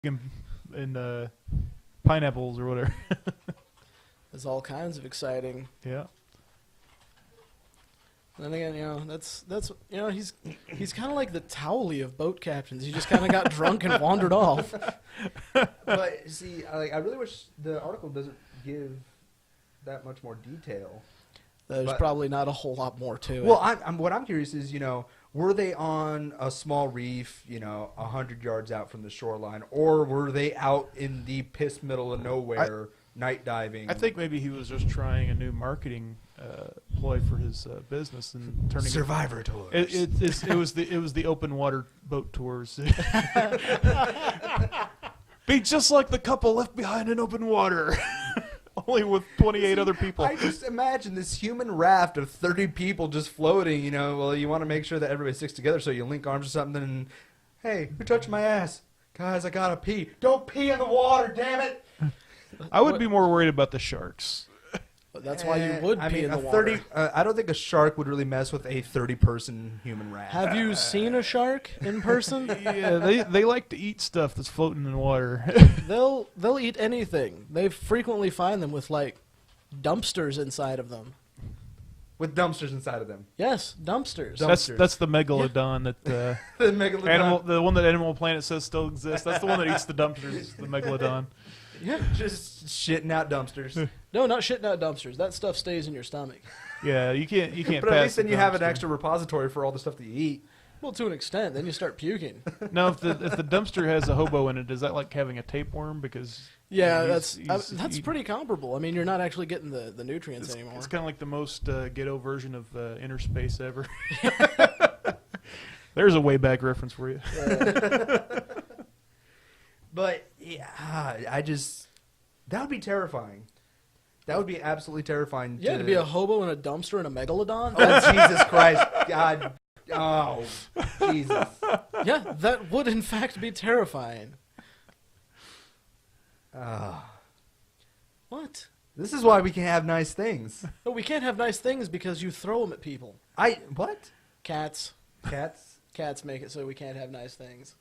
and pineapples or whatever. There's all kinds of exciting. Yeah. And then again, that's he's kind of like the Towley of boat captains. He just kind of got drunk and wandered off. But see, I really wish the article doesn't give that much more detail. There's probably not a whole lot more to it. Well, what I'm curious is, were they on a small reef, 100 yards out from the shoreline, or were they out in the piss middle of nowhere, night diving? I think maybe he was just trying a new marketing ploy for his business and turning Survivor tours. It was the open water boat tours. Be just like the couple left behind in open water. Only with 28 other people. I just imagine this human raft of 30 people just floating, Well, you want to make sure that everybody sticks together, so you link arms or something. And, hey, who touched my ass? Guys, I gotta pee. Don't pee in the water, damn it! I would be more worried about the sharks. That's why you would pee in the water. I don't think a shark would really mess with a 30-person human raft. Have you seen a shark in person? Yeah, they like to eat stuff that's floating in water. They'll eat anything. They frequently find them with like dumpsters inside of them. With dumpsters inside of them. Yes, dumpsters. That's the megalodon that The megalodon. the one that Animal Planet says still exists. That's the one that eats the dumpsters. The megalodon. Yeah, just shitting out dumpsters. No, not shitting out dumpsters. That stuff stays in your stomach. Yeah, you can't. But pass at least then the you have an dumpster. extra repository for all the stuff that you eat. Well, to an extent, then you start puking. Now, if the dumpster has a hobo in it, is that like having a tapeworm? Because Yeah, he's that's pretty comparable. I mean, you're not actually getting the nutrients anymore. It's kind of like the most ghetto version of Inner Space ever. There's a way back reference for you. But yeah, that would be terrifying. That would be absolutely terrifying. Yeah, to be a hobo in a dumpster and a megalodon. Oh, Jesus Christ. God. Oh, Jesus. Yeah, that would in fact be terrifying. What? This is why we can have nice things. No, we can't have nice things because you throw them at people. What? Cats. Cats? Cats make it so we can't have nice things.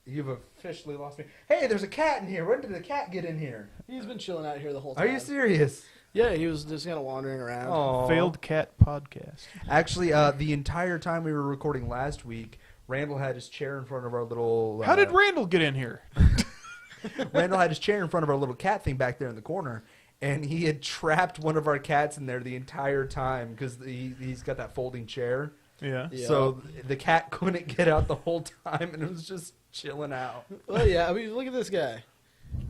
You've officially lost me. Hey, there's a cat in here. When did the cat get in here? He's been chilling out here the whole time. Are you serious? Yeah, he was just kind of wandering around. Oh. Failed cat podcast. Actually, the entire time we were recording last week, Randall had his chair in front of our little... How did Randall get in here? Randall had his chair in front of our little cat thing back there in the corner, and he had trapped one of our cats in there the entire time because he's got that folding chair. Yeah. So the cat couldn't get out the whole time, and it was just chilling out. Well, yeah, I mean, look at this guy.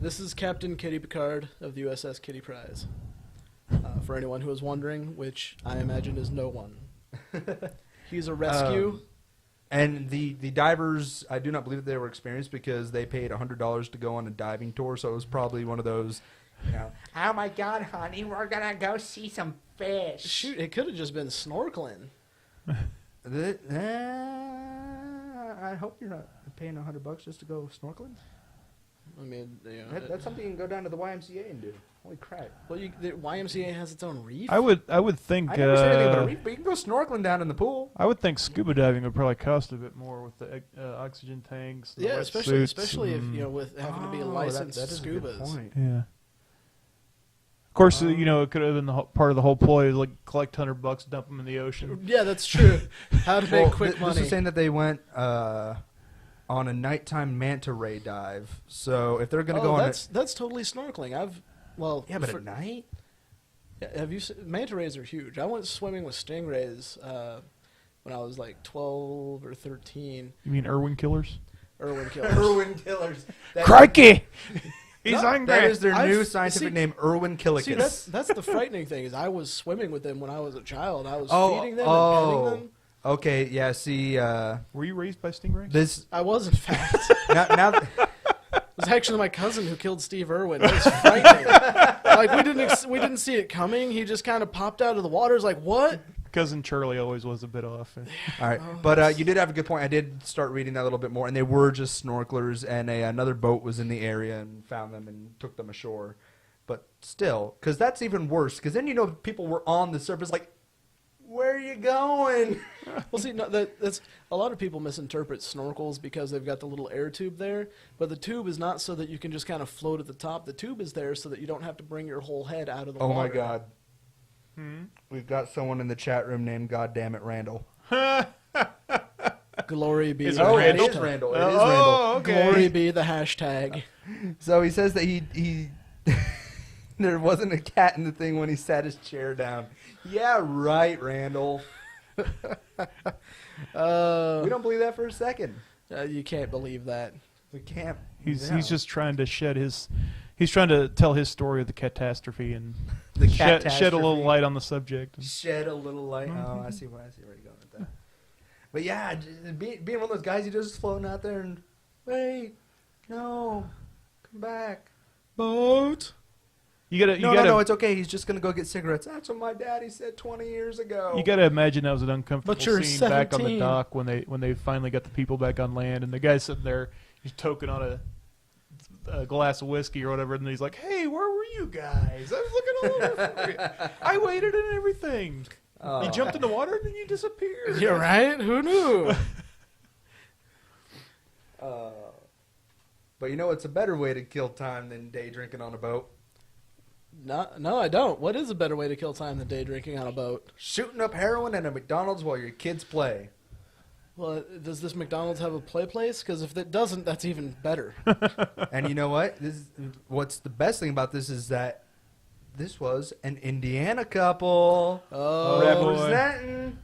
This is Captain Kitty Picard of the USS Kitty Prize. For anyone who is wondering, which I imagine is no one. He's a rescue. And the divers, I do not believe that they were experienced because they paid $100 to go on a diving tour, so it was probably one of those, oh my God, honey, we're going to go see some fish. Shoot, it could have just been snorkeling. I hope you're not paying $100 just to go snorkeling. I mean, That's something you can go down to the YMCA and do. Holy crap! Well, the YMCA has its own reef. I would think. I never said anything about a reef, but you can go snorkeling down in the pool. I would think scuba diving would probably cost a bit more with the oxygen tanks. And Yeah, the especially if and- with having to be licensed that is a good scubas. point. Yeah. Of course, it could have been part of the whole ploy, like collect $100, dump them in the ocean. Yeah, that's true. How to make quick This money. is saying that they went on a nighttime manta ray dive. So if they're going to go on, that's totally snorkeling. but at night. Have you seen, manta rays are huge. I went swimming with stingrays when I was like 12 or 13. You mean Irwin killers? Irwin killers. Irwin killers. Crikey! He's hungry. That is their new scientific name, Irwin killicus. See, that's the frightening thing is I was swimming with them when I was a child. I was feeding them and petting them. Okay, yeah. See, Were you raised by stingrays? this I was, in fact. now It was actually my cousin who killed Steve Irwin. It was frightening. Like we didn't see it coming. He just kind of popped out of the water. It was like, what? Cousin Charlie always was a bit off. All right, but you did have a good point. I did start reading that a little bit more, and they were just snorkelers, and another boat was in the area and found them and took them ashore. But still, because that's even worse, because then people were on the surface like, Where are you going? Well, see, no, that's a lot of people misinterpret snorkels because they've got the little air tube there, but the tube is not so that you can just kind of float at the top. The tube is there so that you don't have to bring your whole head out of the Oh water. my God. We've got someone in the chat room named Goddammit Randall. Glory be. Is the it Oh, Randall? it is Randall. It is Oh, Randall. okay. Glory be the hashtag. So he says that he there wasn't a cat in the thing when he sat his chair down. Yeah, right, Randall. We don't believe that for a second. You can't believe that. We can't. He's no. just trying to shed his. He's trying to tell his story of the catastrophe and The shed a catastrophe. little light on the subject. Shed a little light. Oh, I see where you're going with that. But yeah, being one of those guys, you just floating out there and wait, no, come back. Boat. You gotta, No, it's okay. He's just gonna go get cigarettes. That's what my daddy said 20 years ago. you gotta imagine that was an uncomfortable But you're scene back on the 17. dock when they finally got the people back on land, and the guy's sitting there, he's toking on a glass of whiskey or whatever, and he's like, "Hey, where were you guys? I was looking all over for you. I waited and everything. You jumped in the water and then you disappeared." You're right. Who knew? But you know, it's a better way to kill time than day drinking on a boat. No, I don't. What is a better way to kill time than day drinking on a boat? Shooting up heroin at a McDonald's while your kids play. Well, does this McDonald's have a play place? Because if it doesn't, that's even better. And you know what? What's the best thing about this is that this was an Indiana couple. Oh,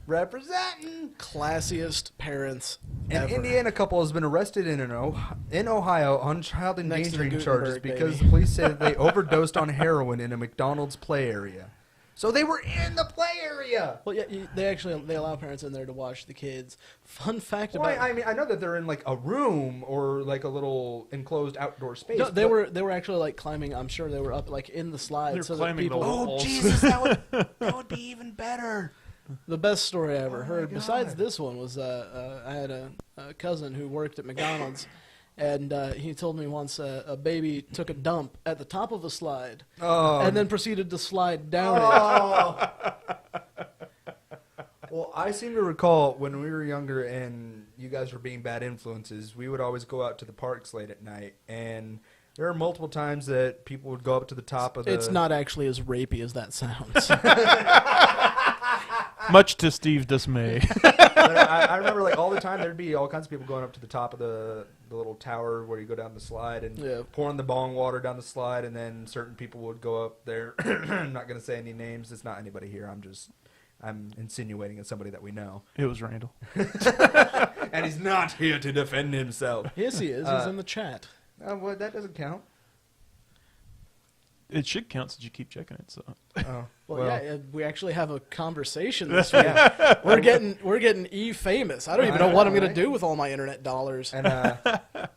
Representing. classiest parents An ever. Indiana couple has been arrested in Ohio on child Next to the endangering charges Gutenberg, because baby. the police say that they overdosed on heroin in a McDonald's play area. So they were in the play area. Well, yeah, they allow parents in there to watch the kids. Fun fact Well, about I mean, I know that they're in like a room or like a little enclosed outdoor space. no, they but- were actually like climbing. I'm sure they were up like in the slide. They're so climbing that the people. wall. Oh Jesus, that would be even better. The best story I ever Oh, heard, my besides God. this one, was I had a cousin who worked at McDonald's, and he told me once a baby took a dump at the top of a slide, Oh, and then proceeded to slide down it. Oh. Well, I seem to recall when we were younger and you guys were being bad influences, we would always go out to the parks late at night, and there are multiple times that people would go up to the top of the... It's not actually as rapey as that sounds. Much to Steve's dismay. But I remember like all the time there'd be all kinds of people going up to the top of the little tower where you go down the slide and Yeah. pouring the bong water down the slide, and then certain people would go up there. I'm not going to say any names. It's not anybody here. I'm insinuating it's somebody that we know. It was Randall. And he's not here to defend himself. Yes, he is. He's in the chat. Well, that doesn't count. It should count since you keep checking it. So Oh, Well, yeah, we actually have a conversation this week. We're getting famous. I don't even know what I'm gonna do with all my internet dollars. And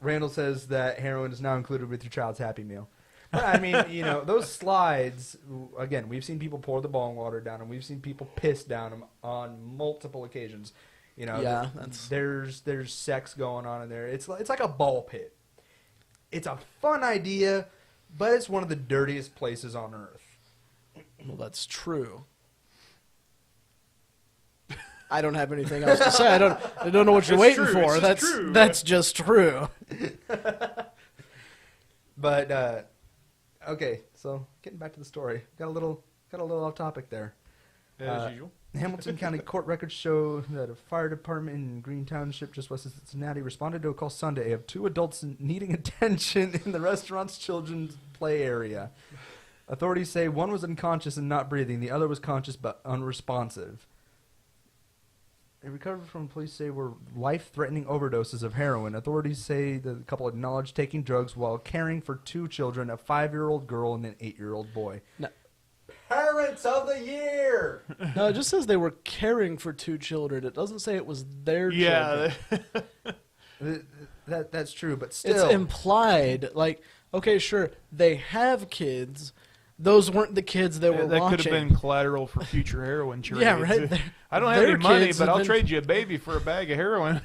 Randall says that heroin is now included with your child's Happy Meal. But, I mean, you know, those slides, again, we've seen people pour the bong water down them. We've seen people piss down them on multiple occasions. You know, Yeah, there's sex going on in there. It's like a ball pit. It's a fun idea, but it's one of the dirtiest places on earth. Well, that's true. I don't have anything else to say. I don't know what you're It's waiting true. for. It's just true. That's just true. But okay, so getting back to the story, got a little off topic there. as usual. Hamilton County court records show that a fire department in Green Township, just west of Cincinnati, responded to a call Sunday of two adults needing attention in the restaurant's children's play area. Authorities say one was unconscious and not breathing, the other was conscious but unresponsive. They recovered from police say were life-threatening overdoses of heroin. Authorities say the couple acknowledged taking drugs while caring for two children, a 5-year-old girl and an 8-year-old boy. No. Parents of the year! No, it just says they were caring for two children. It doesn't say it was their Yeah. children. That's true, but It's still. implied. Like, okay, sure, they have kids. Those weren't the kids they were that watching. could have been collateral for future heroin trades. Yeah, right. I don't have Their any money, kids but have I'll been- trade you a baby for a bag of heroin.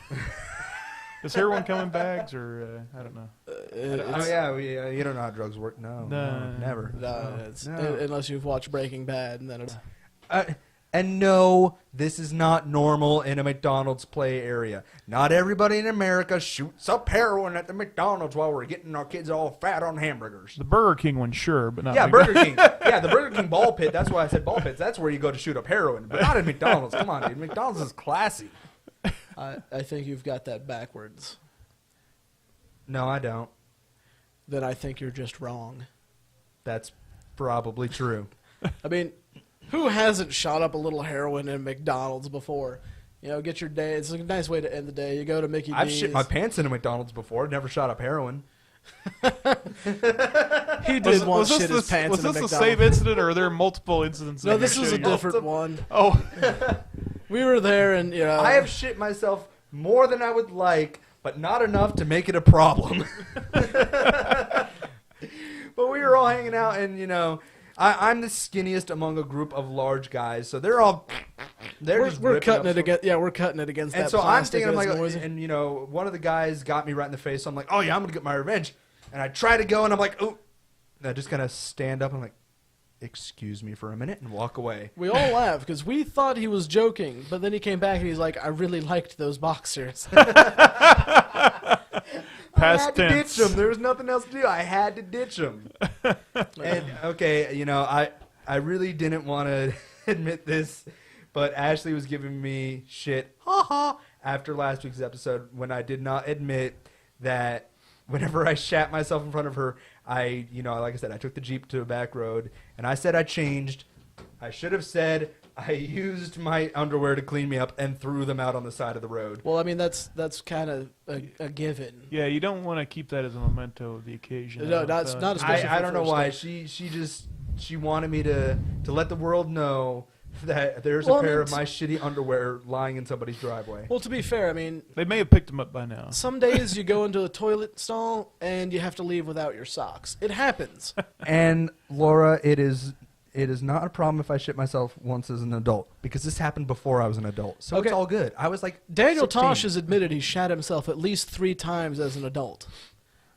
Does heroin come in bags, or I don't know? Oh yeah, you don't know how drugs work. No, No. never. No, it's, No. unless you've watched Breaking Bad, and then it's And no, this is not normal in a McDonald's play area. Not everybody in America shoots up heroin at the McDonald's while we're getting our kids all fat on hamburgers. The Burger King one, sure, but not. Yeah, McDonald's. Burger King. Yeah, the Burger King ball pit. That's why I said ball pits. That's where you go to shoot up heroin, but not at McDonald's. Come on, dude. McDonald's is classy. I think you've got that backwards. No, I don't. Then I think you're just wrong. That's probably true. I mean, who hasn't shot up a little heroin in McDonald's before? You know, get your day. It's a nice way to end the day. You go to Mickey I've D's. shit my pants in a McDonald's before. Never shot up heroin. He did once this shit his pants was in a this McDonald's. the same incident, or are there multiple incidents? No, that this you're was a shitting on? different one. Oh, We were there, and you know, I have shit myself more than I would like, but not enough to make it a problem. But we were all hanging out, and you know, I'm the skinniest among a group of large guys, so they're just we're ripping cutting up it against. Yeah, we're cutting it against And that so I'm plastic. thinking, I'm and like, it's noisy. and you know, one of the guys got me right in the face. So I'm like, oh yeah, I'm gonna get my revenge. And I try to go, and I'm like, oh, and I just kind of stand up. And I'm like, excuse me for a minute, and walk away. We all laughed because we thought he was joking, but then he came back and he's like, "I really liked those boxers." I past had to tense. ditch them. There was nothing else to do. I had to ditch them. And okay, you know, I really didn't want to admit this, but Ashley was giving me shit, after last week's episode when I did not admit that whenever I shat myself in front of her, you know, like I said, I took the Jeep to a back road, and I said I changed. I should have said I used my underwear to clean me up and threw them out on the side of the road. Well, I mean, that's kind of a given. yeah, you don't want to keep that as a memento of the occasion. No, I don't not think. especially I for don't know first why. date. She wanted me to let the world know that there's Well, a I pair mean, of my shitty underwear lying in somebody's driveway. Well, to be fair, I mean, They may have picked them up by now. some days you go into a toilet stall and you have to leave without your socks. It happens. And Laura, it is not a problem if I shit myself once as an adult, because this happened before I was an adult. So Okay. it's all good. I was like Daniel 16. Tosh has admitted he shat himself at least 3 times as an adult.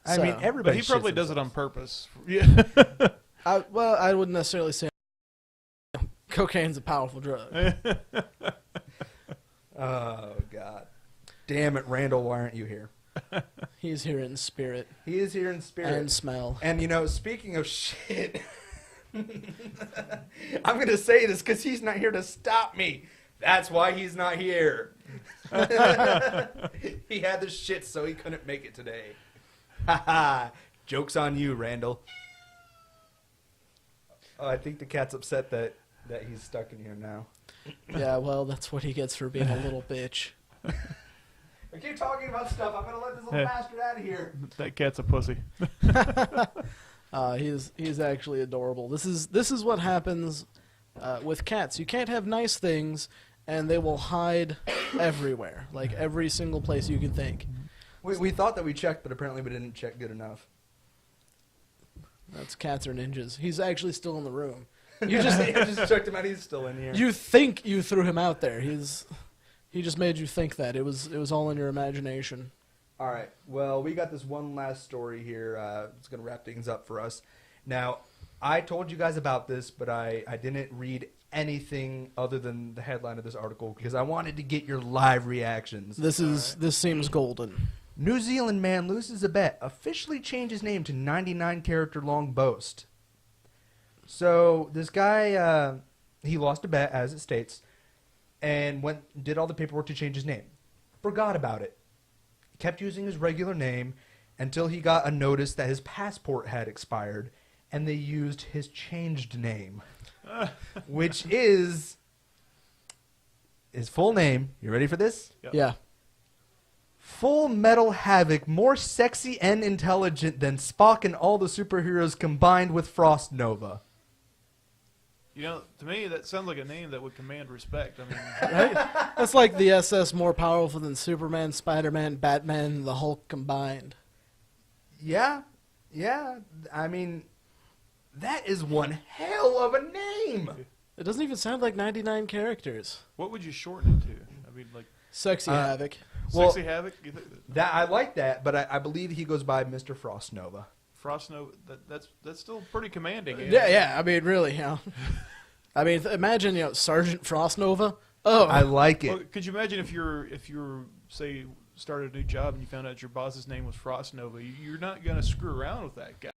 I So- mean, But everybody he probably shits does it on themselves. purpose. Yeah. I wouldn't necessarily say cocaine's a powerful drug. Oh God, damn it, Randall! Why aren't you here? He's here in spirit He is here in spirit. and smell. And you know, speaking of shit, I'm gonna say this because he's not here to stop me. That's why he's not here. He had the shit, so he couldn't make it today. Ha! Joke's on you, Randall. Oh, I think the cat's upset that he's stuck in here now. Yeah, well, that's what he gets for being a little bitch. I keep talking about stuff. I'm gonna let this little Yeah. bastard out of here. That cat's a pussy. He's actually adorable. This is what happens with cats. You can't have nice things, and they will hide everywhere, like every single place you can think. We thought that we checked, but apparently we didn't check good enough. That's cats are ninjas. He's actually still in the room. You just checked him out. He's still in here. You think you threw him out there. He just made you think that. It was all in your imagination. All right. Well, we got this one last story here. It's going to wrap things up for us. Now, I told you guys about this, but I didn't read anything other than the headline of this article because I wanted to get your live reactions. This seems golden. New Zealand man loses a bet, officially changes name to 99-character long boast. So this guy, he lost a bet, as it states, and did all the paperwork to change his name. Forgot about it. Kept using his regular name until he got a notice that his passport had expired, and they used his changed name, which is his full name. You ready for this? Yep. Yeah. Full Metal Havoc, more sexy and intelligent than Spock and all the superheroes combined with Frost Nova. You know, to me, that sounds like a name that would command respect. I mean, Right? That's like the SS more powerful than Superman, Spider-Man, Batman, the Hulk combined. Yeah. I mean, that is one hell of a name. It doesn't even sound like 99 characters. what would you shorten it to? I mean, like, Sexy Havoc. Well- Sexy Havoc? You think That I like that, but I believe he goes by Mr. Frost Nova. Frost Nova, that's still pretty commanding. Yeah, I mean, really, I mean, imagine Sergeant Frostnova. Oh, I like it. Well, could you imagine if you're say started a new job and you found out your boss's name was Frostnova? You're not gonna screw around with that guy.